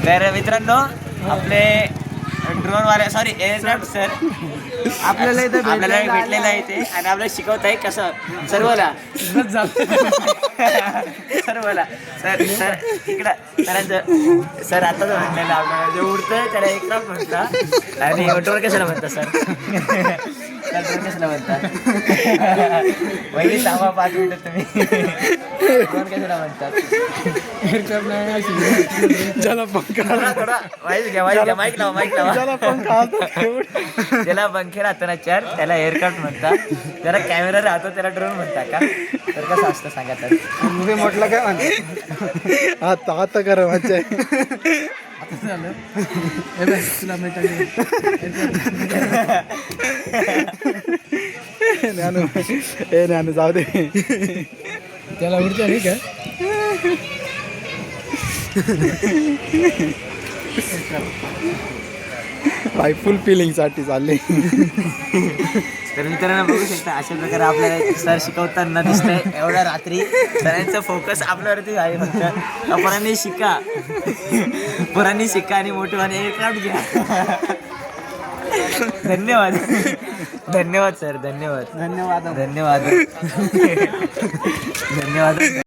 तर मित्रांनो आपले ड्रोनवाले सॉरी एअरक्राफ्ट सर आपल्याला भेटलेलं आहे ते आणि आपल्याला शिकवत आहे कसं सर्वला सर्वला सर सर इकडं सरांचं सर आता जो म्हटलेलं आपल्याला जे उडतंय त्याला एअरक्राफ्ट म्हणतात आणि ड्रोन कशाला म्हणतात सर ड्रोन कशाला म्हणतात पहिली सांगा 5 मिनिटं तुम्ही ड्रोन कशाला म्हणतात एअरक्राफ्ट नाही ज्याला पंखा थोडा माहिती घ्या माईक लावा ज्याला पंखा ज्याला पंखे राहतो ना चार त्याला एअरक्राफ्ट म्हणतात त्याला कॅमेरा राहतो त्याला ड्रोन म्हणतात का तर कसं असतं सांगा तर तुम्ही म्हटलं काय म्हणते आता करा मज्जा आता झालं तुला ज्ञानू जाऊ दे त्याला उडते नाही का भाई फुल फिलिंगसाठी चालले तर मित्रांनो बघू शकता अशा प्रकारे आपल्याला सर शिकवताना दिसतंय एवढ्या रात्री सरांचं फोकस आपल्यावरती आहे फक्त पोरांनी शिका आणि मोठेवाने एअरक्राफ्ट घ्या धन्यवाद धन्यवाद सर धन्यवाद धन्यवाद धन्यवाद धन्यवाद